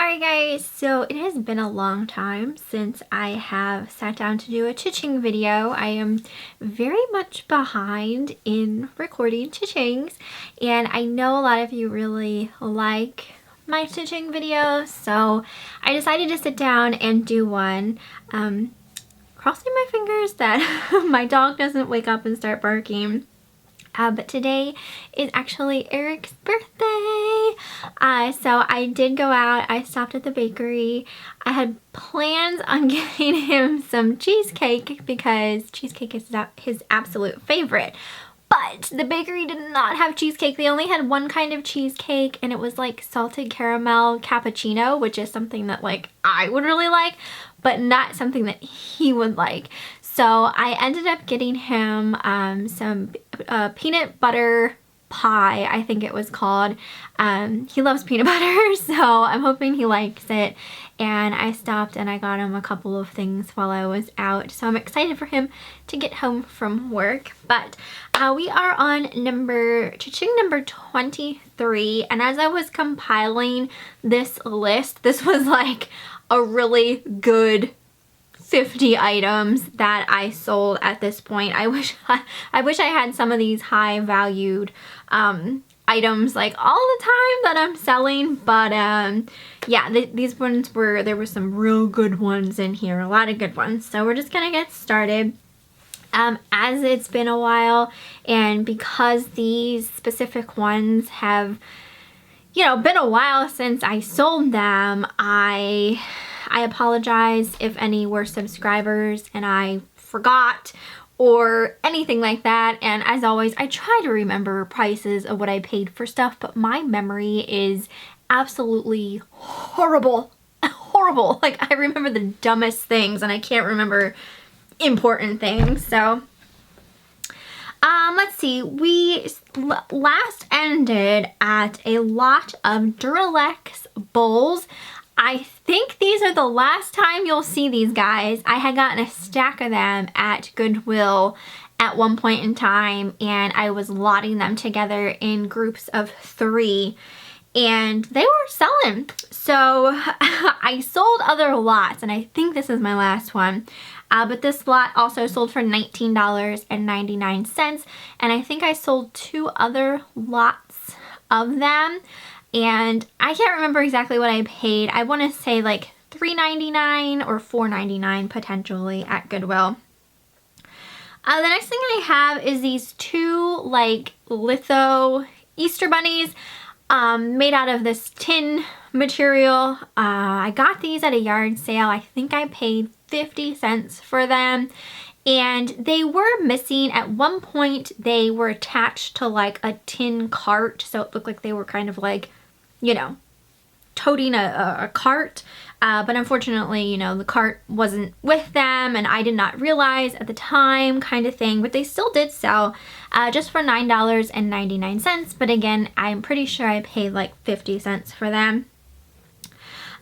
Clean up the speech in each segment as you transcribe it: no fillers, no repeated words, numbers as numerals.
Alright guys, so it has been a long time since I have sat down to do a CHING video. I am very much behind in recording CHINGs, and I know a lot of you really like my CHING videos, so I decided to sit down and do one. Crossing my fingers that my dog doesn't wake up and start barking. But today is actually Eric's birthday. So I did go out. I stopped at the bakery. I had plans on getting him some cheesecake because cheesecake is his absolute favorite. But the bakery did not have cheesecake. They only had one kind of cheesecake, and it was like salted caramel cappuccino, which is something that like I would really like, but not something that he would like. So I ended up getting him some peanut butter pie, I think it was called. He loves peanut butter, so I'm hoping he likes it. And I stopped and I got him a couple of things while I was out. So I'm excited for him to get home from work. But we are on CHING number 23. And as I was compiling this list, this was like a really good 50 items that I sold at this point. I wish I had some of these high valued items like all the time that I'm selling, but yeah, these ones there were some real good ones in here, a lot of good ones. So we're just gonna get started. As it's been a while, and because these specific ones have, you know, been a while since I sold them, I apologize if any were subscribers and I forgot or anything like that. And as always, I try to remember prices of what I paid for stuff, but my memory is absolutely horrible. Horrible. Like, I remember the dumbest things and I can't remember important things. So let's see, we last ended at a lot of DURALEX bowls. I think these are the last time you'll see these guys. I had gotten a stack of them at Goodwill at one point in time, and I was lotting them together in groups of 3, and they were selling. So I sold other lots, and I think this is my last one. But this lot also sold for $19.99, and I think I sold 2 other lots of them. And I can't remember exactly what I paid. I want to say like $3.99 or $4.99 potentially at Goodwill. The next thing I have is these 2 like litho Easter bunnies made out of this tin material. I got these at a yard sale. I think I paid 50 cents for them. And they were missing. At one point they were attached to like a tin cart, so it looked like they were kind of like, you know, toting a cart, but unfortunately, you know, the cart wasn't with them and I did not realize at the time, kind of thing. But they still did sell just for $9.99, but again, I'm pretty sure I paid like 50 cents for them.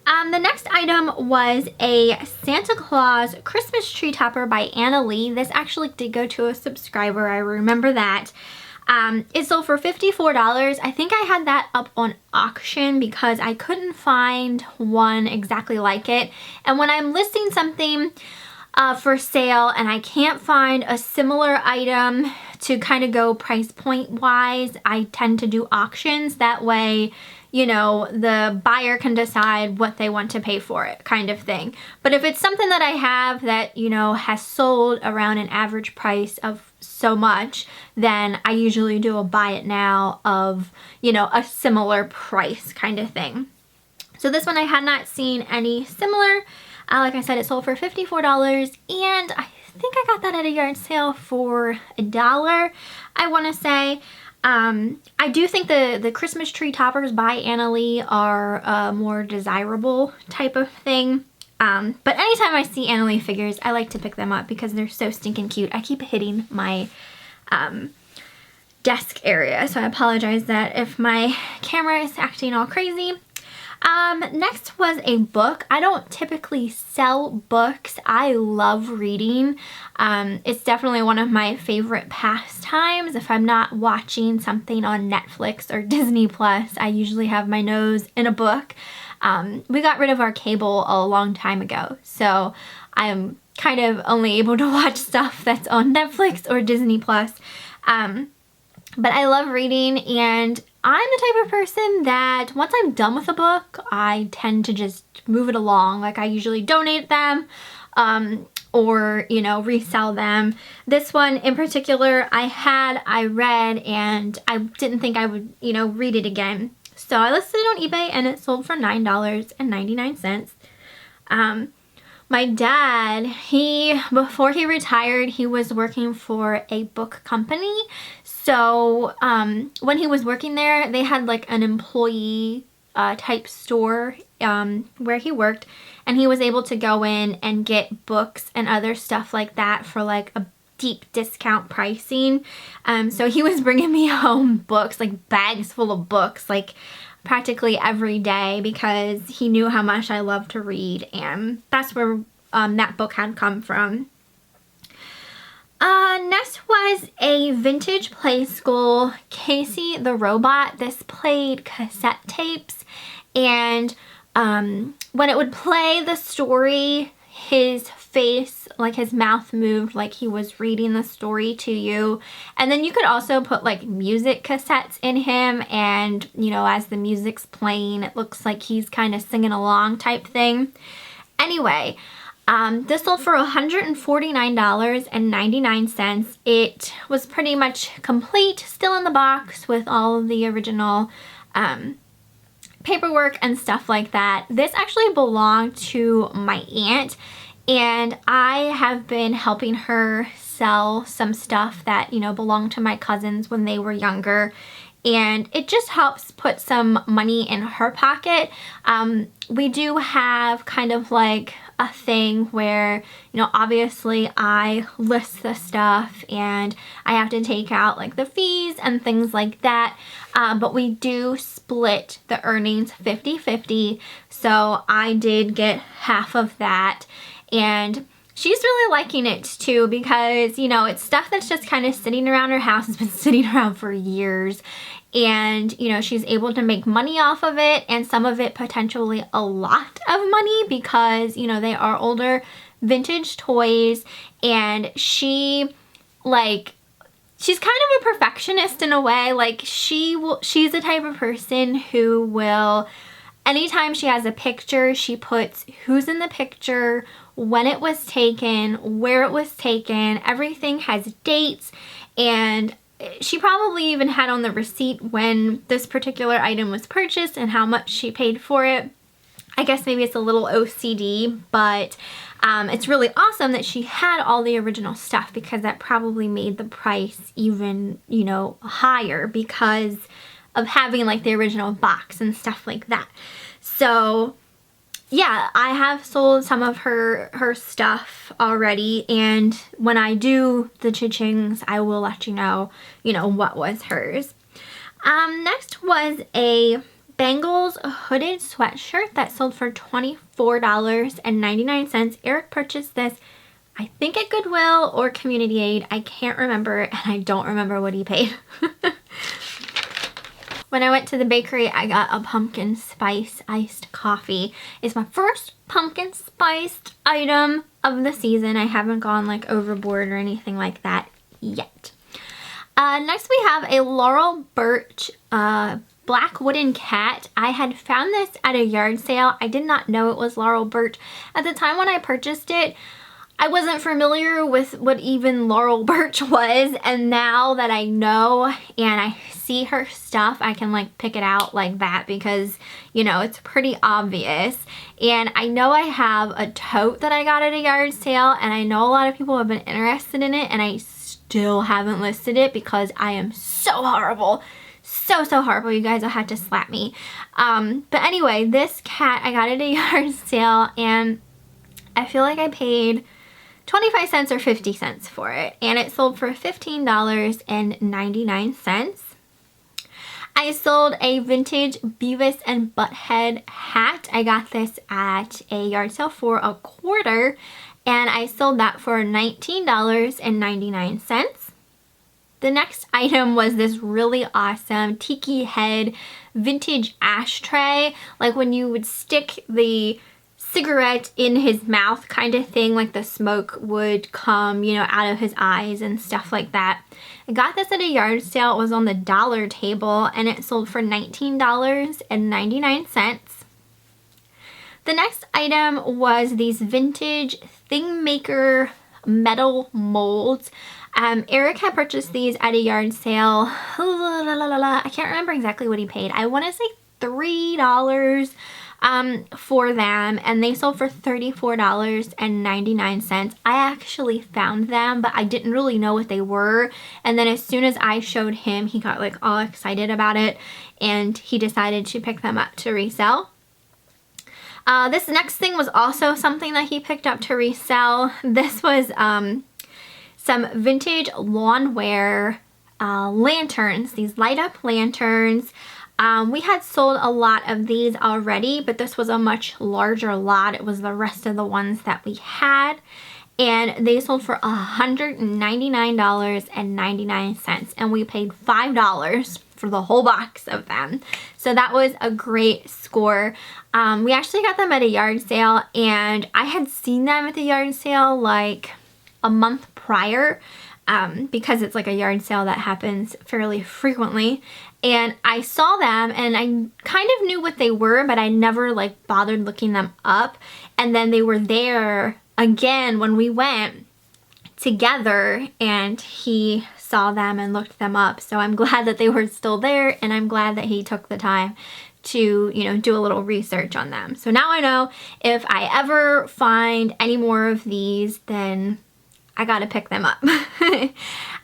The next item was a Santa Claus Christmas tree topper by ANNALEE. This actually did go to a subscriber, I remember that. It sold for $54. I think I had that up on auction because I couldn't find one exactly like it. And when I'm listing something for sale and I can't find a similar item to kind of go price point wise, I tend to do auctions. That way, you know, the buyer can decide what they want to pay for it, kind of thing. But if it's something that I have that, you know, has sold around an average price of so much, then I usually do a buy it now of, you know, a similar price kind of thing. So this one I had not seen any similar. Like I said, it sold for $54, and I think I got that at a yard sale for $1, I want to say. I do think the Christmas tree toppers by ANNALEE are a more desirable type of thing. But anytime I see ANNALEE figures, I like to pick them up because they're so stinking cute. I keep hitting my desk area, so I apologize that if my camera is acting all crazy. Next was a book. I don't typically sell books. I love reading. It's definitely one of my favorite pastimes. If I'm not watching something on Netflix or Disney Plus, I usually have my nose in a book. We got rid of our cable a long time ago, so I'm kind of only able to watch stuff that's on Netflix or Disney Plus. But I love reading, and I'm the type of person that once I'm done with a book, I tend to just move it along. Like, I usually donate them, or, you know, resell them. This one in particular, I read, and I didn't think I would, you know, read it again. So I listed it on eBay, and it sold for $9.99. My dad, before he retired, he was working for a book company. So when he was working there, they had like an employee type store where he worked, and he was able to go in and get books and other stuff like that for like a deep discount pricing. So he was bringing me home books, like bags full of books, like practically every day, because he knew how much I love to read, and that's where that book had come from. Next was a vintage Playskool Casey the Robot. This played cassette tapes, and when it would play the story, his face, like his mouth moved like he was reading the story to you. And then you could also put like music cassettes in him, and you know, as the music's playing, it looks like he's kind of singing along type thing. Anyway, this sold for $149.99. It was pretty much complete, still in the box with all of the original paperwork and stuff like that. This actually belonged to my aunt, and I have been helping her sell some stuff that, you know, belonged to my cousins when they were younger, and it just helps put some money in her pocket. We do have kind of like a thing where, you know, obviously I list the stuff and I have to take out like the fees and things like that, but we do split the earnings 50-50, so I did get half of that, and she's really liking it too, because, you know, it's stuff that's just kind of sitting around her house. It's been sitting around for years, and, you know, she's able to make money off of it, and some of it potentially a lot of money, because, you know, they are older vintage toys, and she's kind of a perfectionist in a way. Like, she's the type of person who will, anytime she has a picture, she puts who's in the picture, when it was taken, where it was taken, everything has dates, and she probably even had on the receipt when this particular item was purchased and how much she paid for it. I guess maybe it's a little OCD, but it's really awesome that she had all the original stuff, because that probably made the price even, you know, higher because of having like the original box and stuff like that. So yeah, I have sold some of her stuff already, and when I do the cha-chings, I will let you know, what was hers. Next was a Bangles hooded sweatshirt that sold for $24.99. Eric purchased this, I think at Goodwill or Community Aid. I can't remember, and I don't remember what he paid. When I went to the bakery, I got a pumpkin spice iced coffee. It's my first pumpkin spiced item of the season. I haven't gone like overboard or anything like that yet. Next we have a Laurel Burch black wooden cat. I had found this at a yard sale. I did not know it was Laurel Burch. At the time when I purchased it, I wasn't familiar with what even Laurel Burch was, and now that I know and I see her stuff, I can like pick it out like that, because it's pretty obvious. And I know I have a tote that I got at a yard sale, and I know a lot of people have been interested in it, and I still haven't listed it because I am so horrible. So horrible. You guys will have to slap me. But anyway, this cat I got at a yard sale, and I feel like I paid 25 cents or 50 cents for it, and it sold for $15.99. I sold a vintage Beavis and Butthead hat. I got this at a yard sale for a quarter, and I sold that for $19.99. The next item was this really awesome tiki head vintage ashtray, like when you would stick the cigarette in his mouth kind of thing, like the smoke would come, you know, out of his eyes and stuff like that. I got this at a yard sale. It was on the dollar table and it sold for $19.99. The next item was these vintage thing maker metal molds. Eric had purchased these at a yard sale. I can't remember exactly what he paid. I want to say $3 for them, and they sold for $34.99. I actually found them, but I didn't really know what they were, and then as soon as I showed him, he got like all excited about it and he decided to pick them up to resell. This next thing was also something that he picked up to resell. This was some vintage lawnware lanterns, these light up lanterns. We had sold a lot of these already, but this was a much larger lot. It was the rest of the ones that we had, and they sold for $199.99, and we paid $5 for the whole box of them. So that was a great score. We actually got them at a yard sale, and I had seen them at the yard sale like a month prior, because it's like a yard sale that happens fairly frequently. And I saw them and I kind of knew what they were, but I never like bothered looking them up. And then they were there again when we went together and he saw them and looked them up. So I'm glad that they were still there, and I'm glad that he took the time to, you know, do a little research on them. So now I know if I ever find any more of these, then I gotta pick them up.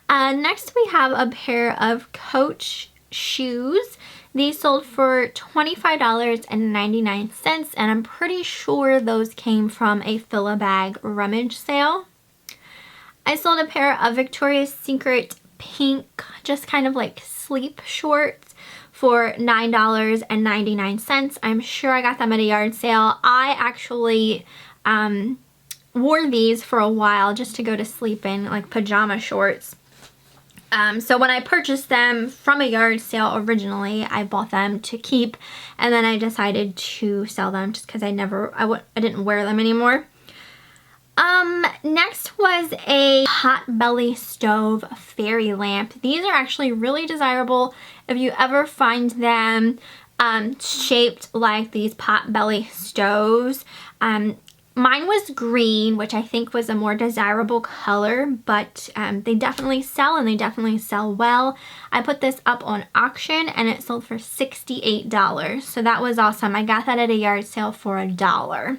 Next we have a pair of Coach shoes. These sold for $25.99, and I'm pretty sure those came from a fill-a-bag rummage sale. I sold a pair of Victoria's Secret pink, just kind of like sleep shorts for $9.99. I'm sure I got them at a yard sale. I actually wore these for a while just to go to sleep in, like pajama shorts. So when I purchased them from a yard sale originally, I bought them to keep, and then I decided to sell them just because I didn't wear them anymore. Next was a Potbelly stove fairy lamp. These are actually really desirable if you ever find them shaped like these Potbelly stoves. Mine was green, which I think was a more desirable color, but they definitely sell, and they definitely sell well. I put this up on auction and it sold for $68, so that was awesome. I got that at a yard sale for $1.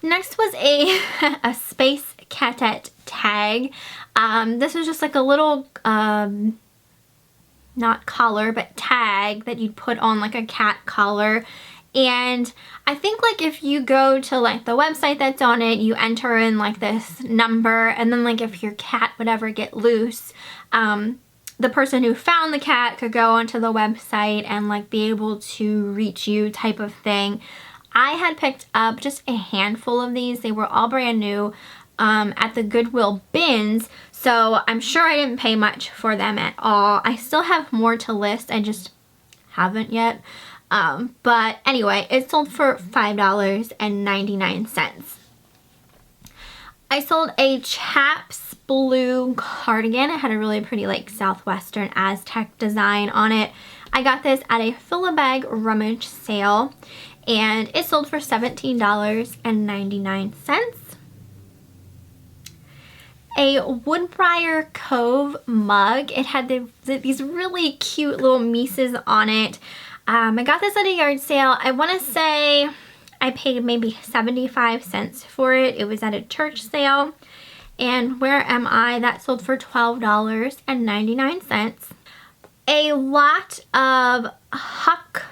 Next was a Space Cassette tag. This was just like a little, not collar, but tag that you'd put on like a cat collar. And I think like if you go to like the website that's on it, you enter in like this number, and then like if your cat would ever get loose, the person who found the cat could go onto the website and like be able to reach you, type of thing. I had picked up just a handful of these. They were all brand new at the Goodwill bins, so I'm sure I didn't pay much for them at all. I still have more to list, I just haven't yet. But anyway, it sold for $5.99. I sold a Chaps blue cardigan. It had a really pretty like Southwestern Aztec design on it. I got this at a fill-a-bag rummage sale, and it sold for $17.99. A Woodbriar Cove mug. It had these really cute little Mises on it. I got this at a yard sale. I want to say I paid maybe 75 cents for it. It was at a church sale. And where am I? That sold for $12.99. A lot of Huck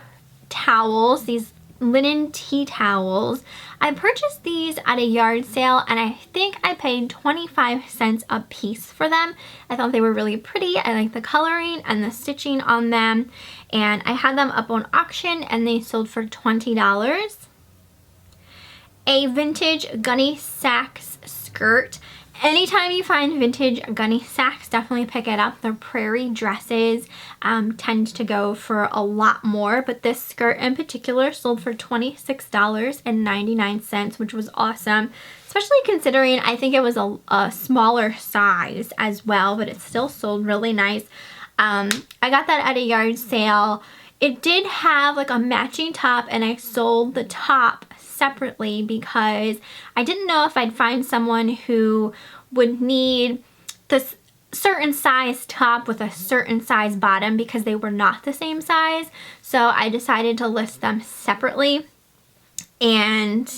towels, these linen tea towels. I purchased these at a yard sale, and I think I paid 25 cents a piece for them. I thought they were really pretty. I like the coloring and the stitching on them, and I had them up on auction and they sold for $20. A vintage Gunne Sacks skirt, anytime you find vintage Gunne sacks, definitely pick it up. The Prairie dresses tend to go for a lot more, but this skirt in particular sold for $26.99, which was awesome, especially considering I think it was a smaller size as well, but it still sold really nice. I got that at a yard sale. It did have like a matching top, and I sold the top separately because I didn't know if I'd find someone who would need this certain size top with a certain size bottom because they were not the same size. So I decided to list them separately. And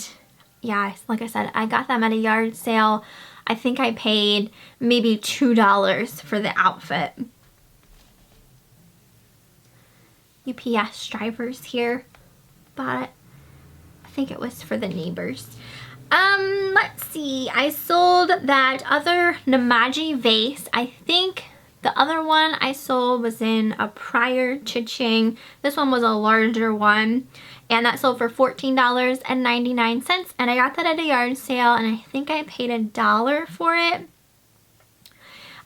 yeah, like I said, I got them at a yard sale. I think I paid maybe $2 for the outfit. UPS drivers here bought it. I think it was for the neighbors. Let's see. I sold that other NEMADJI vase. I think the other one I sold was in a prior CHING. This one was a larger one, and that sold for $14.99, and I got that at a yard sale, and I think I paid $1 for it.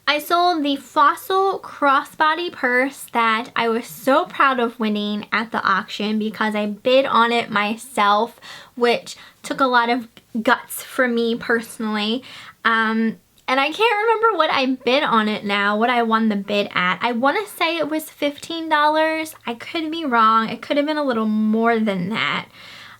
I sold the Fossil crossbody purse that I was so proud of winning at the auction because I bid on it myself, which took a lot of guts for me personally. And I can't remember what I bid on it now, what I won the bid at. I want to say it was $15. I could be wrong. It could have been a little more than that.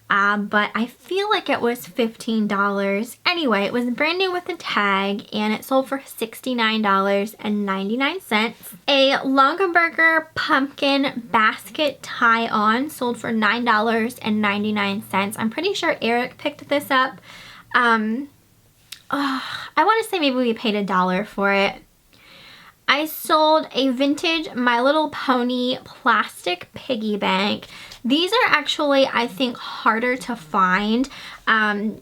But I feel like it was $15. Anyway, it was brand new with a tag, and it sold for $69.99. A Longaberger pumpkin basket tie-on sold for $9.99. I'm pretty sure Eric picked this up. I want to say maybe we paid $1 for it. I sold a vintage My Little Pony plastic piggy bank. These are actually, I think, harder to find. My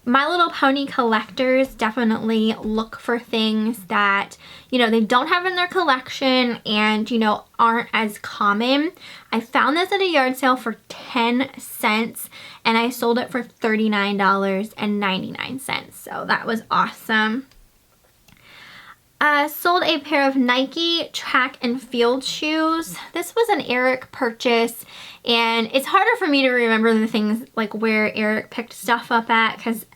Little Pony collectors definitely look for things that, you know, they don't have in their collection and, you know, aren't as common. I found this at a yard sale for 10 cents and I sold it for $39.99. So that was awesome. Sold a pair of Nike track and field shoes. This was an Eric purchase, and it's harder for me to remember the things like where Eric picked stuff up at, because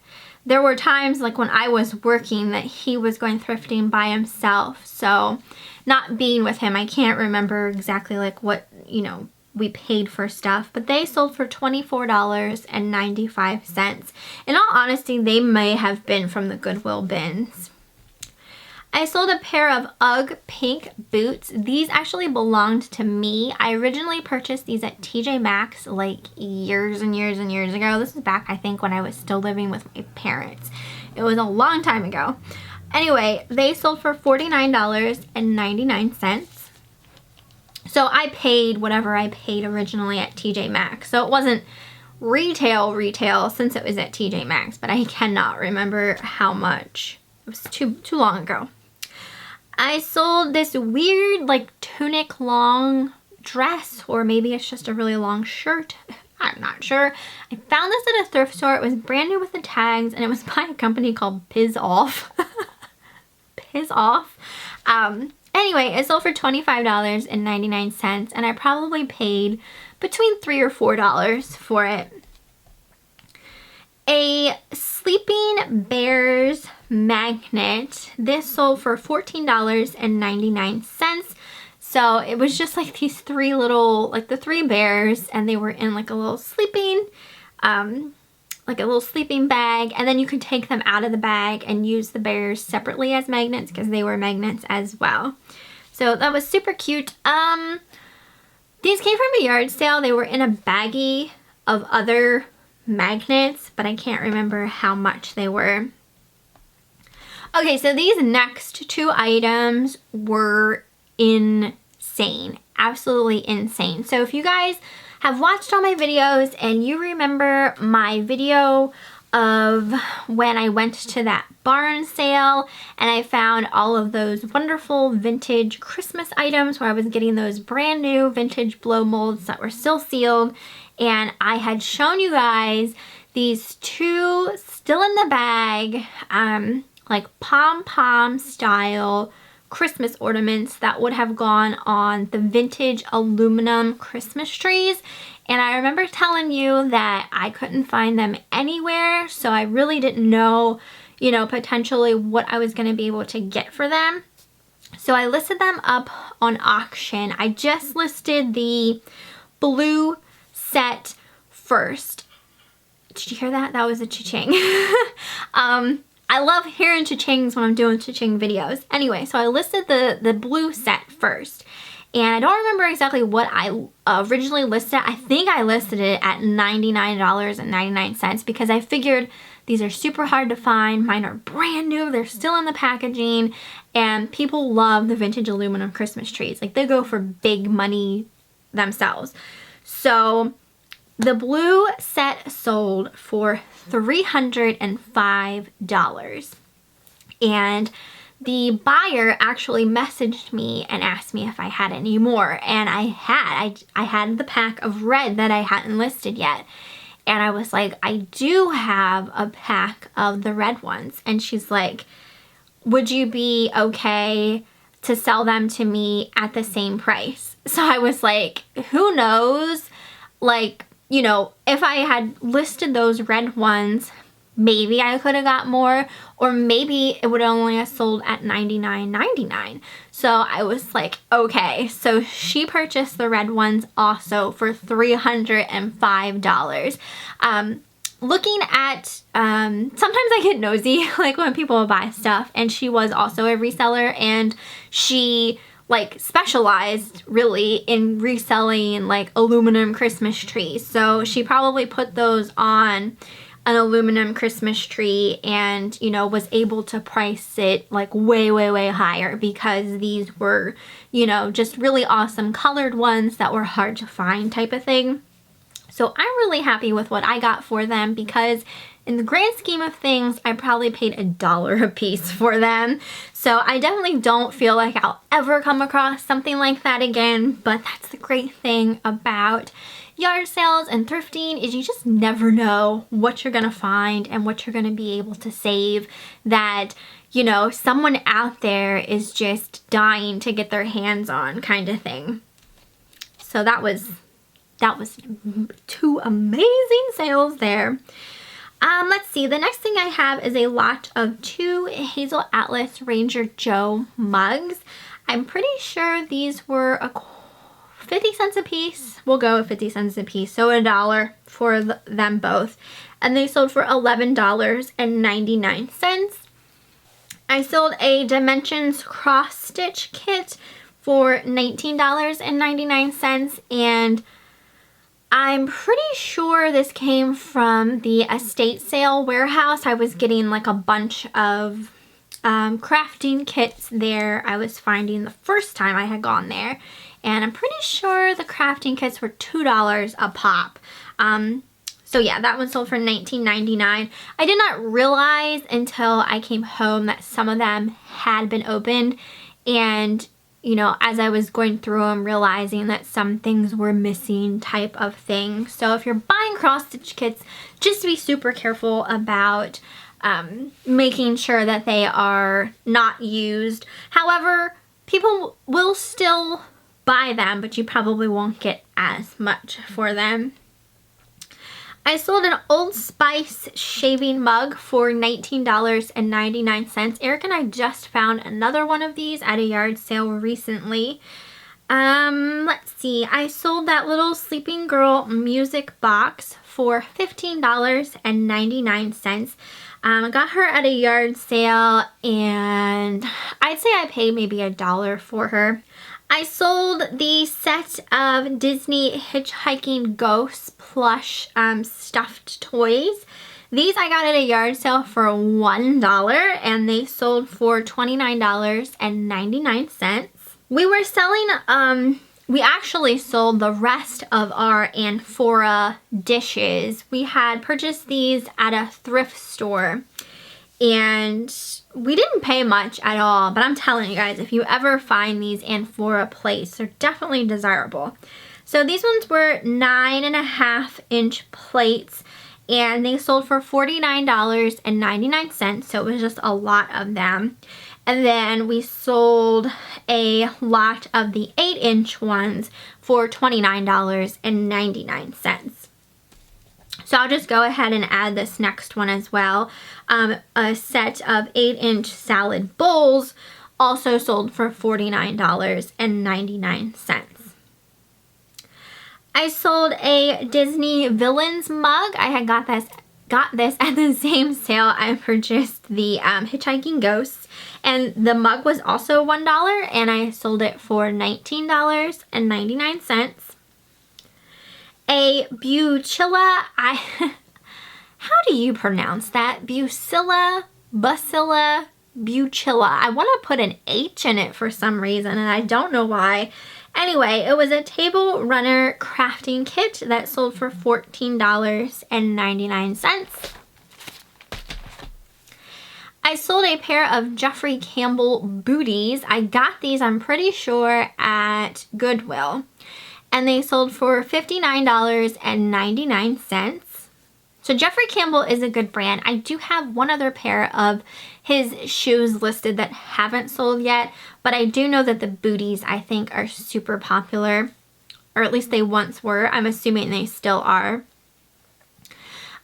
there were times like when I was working that he was going thrifting by himself. So not being with him, I can't remember exactly like what, you know, we paid for stuff, but they sold for $24.95. In all honesty, they may have been from the Goodwill bins. I sold a pair of UGG pink boots. These actually belonged to me. I originally purchased these at TJ Maxx like years and years and years ago. This is back, I think, when I was still living with my parents. It was a long time ago. Anyway, they sold for $49.99. So I paid whatever I paid originally at TJ Maxx. So it wasn't retail since it was at TJ Maxx, but I cannot remember how much. It was too long ago. I sold this weird like tunic long dress, or maybe it's just a really long shirt. I'm not sure. I found this at a thrift store. It was brand new with the tags, and it was by a company called Piz Off. Piz Off. Anyway, it sold for $25.99, and I probably paid between $3 or $4 for it. A Sleeping Bears magnet. This sold for $14.99. So it was just like these three little, like the three bears, and they were in like a little sleeping, bag, and then you could take them out of the bag and use the bears separately as magnets because they were magnets as well. So that was super cute. These came from a yard sale. They were in a baggie of other magnets, but I can't remember how much they were. Okay, so these next two items were insane, absolutely insane. So if you guys have watched all my videos and you remember my video of when I went to that barn sale and I found all of those wonderful vintage Christmas items where I was getting those brand new vintage blow molds that were still sealed, and I had shown you guys these two still in the bag like pom-pom style Christmas ornaments that would have gone on the vintage aluminum Christmas trees. And I remember telling you that I couldn't find them anywhere, so I really didn't know, you know, potentially what I was going to be able to get for them. So I listed them up on auction. I just listed the blue set first. Did you hear that? That was a cha-ching. I love hearing cha-chings when I'm doing cha-ching videos. Anyway, so I listed the blue set first. And I don't remember exactly what I originally listed. I think I listed it at $99.99 because I figured these are super hard to find. Mine are brand new. They're still in the packaging. And people love the vintage aluminum Christmas trees. Like, they go for big money themselves. So the blue set sold for $305. And the buyer actually messaged me and asked me if I had any more, and I had the pack of red that I hadn't listed yet. And I was like, I do have a pack of the red ones. And she's like, would you be okay to sell them to me at the same price? So I was like, who knows? Like, you know, if I had listed those red ones, maybe I could have got more, or maybe it would only have sold at $99.99. So I was like, okay. So she purchased the red ones also for $305. Looking at, sometimes I get nosy, like when people buy stuff, and she was also a reseller, and she like specialized really in reselling like aluminum Christmas trees. So she probably put those on an aluminum Christmas tree and, you know, was able to price it like way, way, way higher because these were, you know, just really awesome colored ones that were hard to find type of thing. So I'm really happy with what I got for them because in the grand scheme of things, I probably paid $1 a piece for them. So I definitely don't feel like I'll ever come across something like that again, but that's the great thing about yard sales and thrifting is you just never know what you're gonna find and what you're gonna be able to save that, you know, someone out there is just dying to get their hands on kind of thing. So that was 2 amazing sales there. Let's see, the next thing I have is a lot of 2 Hazel Atlas Ranger Joe mugs. I'm pretty sure these were 50 cents a piece. We'll go with 50 cents a piece, so $1 for them both. And they sold for $11.99. I sold a Dimensions cross stitch kit for $19.99, and I'm pretty sure this came from the estate sale warehouse. I was getting like a bunch of crafting kits there I was finding the first time I had gone there. And I'm pretty sure the crafting kits were $2 a pop. So yeah, that one sold for $19.99. I did not realize until I came home that some of them had been opened. And, you know, as I was going through them, realizing that some things were missing type of thing. So if you're buying cross-stitch kits, just be super careful about making sure that they are not used. However, people will still buy them, but you probably won't get as much for them. I sold an Old Spice shaving mug for $19.99. Eric and I just found another one of these at a yard sale recently. Let's see. I sold that little Sleeping Girl music box for $15.99. I got her at a yard sale, and I'd say I paid maybe $1 for her. I sold the set of Disney Hitchhiking Ghosts plush stuffed toys. These I got at a yard sale for $1, and they sold for $29.99. We were selling, we actually sold the rest of our amphora dishes. We had purchased these at a thrift store, and we didn't pay much at all, but I'm telling you guys, if you ever find these amphora plates, they're definitely desirable. So these ones were 9.5-inch plates, and they sold for $49.99, so it was just a lot of them. And then we sold a lot of the 8-inch ones for $29.99. So I'll just go ahead and add this next one as well. A set of 8-inch salad bowls also sold for $49.99. I sold a Disney Villains mug. I had got this at the same sale I purchased the Hitchhiking Ghosts, and the mug was also $1, and I sold it for $19.99. A Bucilla, how do you pronounce that? Bucilla, Bucilla, Bucilla. I want to put an H in it for some reason, and I don't know why. Anyway, it was a table runner crafting kit that sold for $14.99. I sold a pair of Jeffrey Campbell booties. I got these, I'm pretty sure, at Goodwill, and they sold for $59.99. So Jeffrey Campbell is a good brand. I do have one other pair of his shoes listed that haven't sold yet, but I do know that the booties, I think, are super popular, or at least they once were. I'm assuming they still are.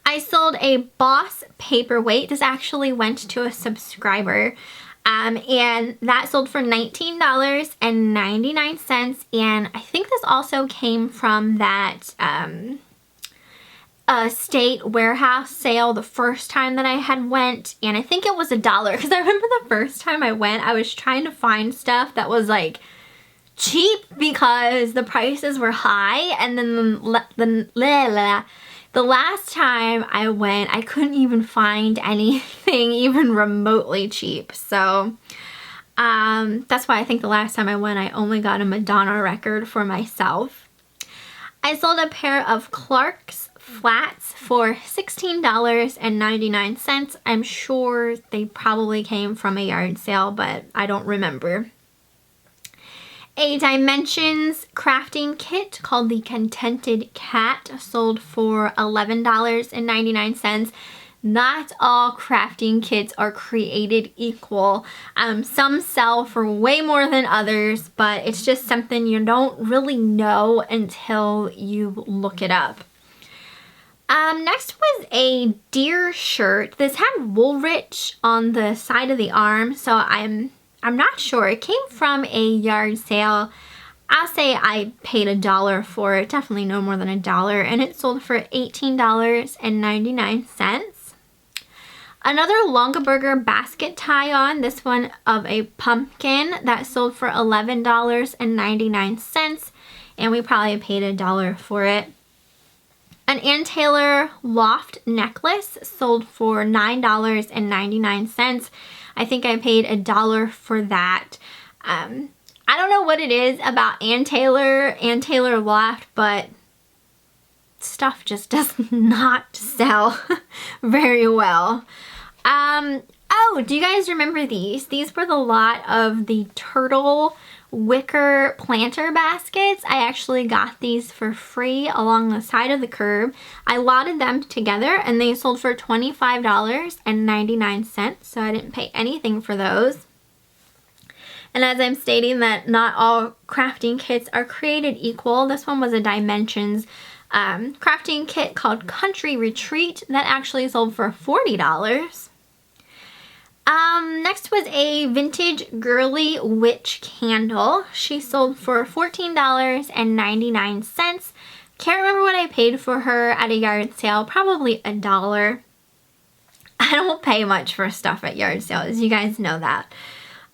I sold a Boss paperweight. This actually went to a subscriber, and that sold for $19.99, and I think this also came from that state warehouse sale the first time that I had went, and I think it was $1, because I remember the first time I went, I was trying to find stuff that was like cheap because the prices were high, and then the last time I went, I couldn't even find anything even remotely cheap. So that's why I think the last time I went, I only got a Madonna record for myself. I sold a pair of Clark's flats for $16.99. I'm sure they probably came from a yard sale, but I don't remember. A Dimensions crafting kit called the Contented Cat sold for $11.99. Not all crafting kits are created equal. Some sell for way more than others, but it's just something you don't really know until you look it up. Next was a deer shirt. This had Woolrich on the side of the arm, so I'm not sure. It came from a yard sale. I'll say I paid $1 for it, definitely no more than $1, and it sold for $18.99. Another Longaberger basket tie-on, this one of a pumpkin, that sold for $11.99, and we probably paid $1 for it. An Ann Taylor loft necklace sold for $9.99. I think I paid $1 for that. I don't know what it is about Ann Taylor loft, but stuff just does not sell very well. Oh, do you guys remember these? These were the lot of the turtle wicker planter baskets. I actually got these for free along the side of the curb. I lotted them together and they sold for $25.99, so I didn't pay anything for those. And as I'm stating that not all crafting kits are created equal, this one was a Dimensions crafting kit called Country Retreat that actually sold for $40. Next was a vintage girly witch candle. She sold for $14.99. Can't remember what I paid for her at a yard sale, probably $1. I don't pay much for stuff at yard sales, you guys know that.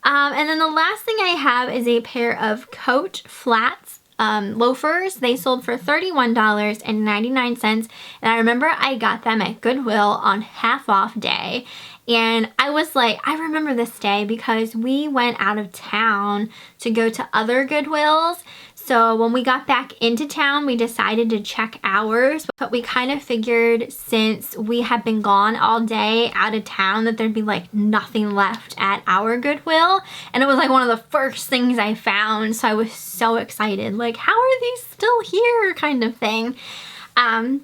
And then the last thing I have is a pair of Coach flats loafers. They sold for $31.99, and I remember I got them at Goodwill on half off day. And I was like, I remember this day because we went out of town to go to other Goodwills. So when we got back into town, we decided to check ours, but we kind of figured since we had been gone all day out of town that there'd be like nothing left at our Goodwill. And it was like one of the first things I found. So I was so excited, like, how are these still here kind of thing.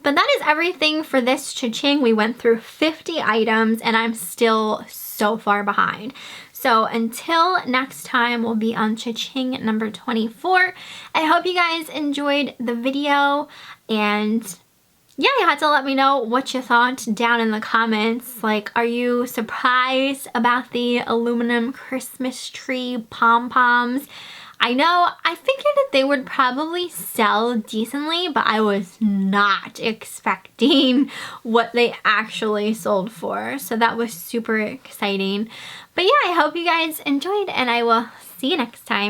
But that is everything for this cha-ching. We went through 50 items and I'm still so far behind. So until next time, we'll be on cha-ching number 24. I hope you guys enjoyed the video, and yeah, you had to let me know what you thought down in the comments. Like, are you surprised about the aluminum Christmas tree pom-poms? I know, I figured that they would probably sell decently, but I was not expecting what they actually sold for. So that was super exciting. But yeah, I hope you guys enjoyed, and I will see you next time.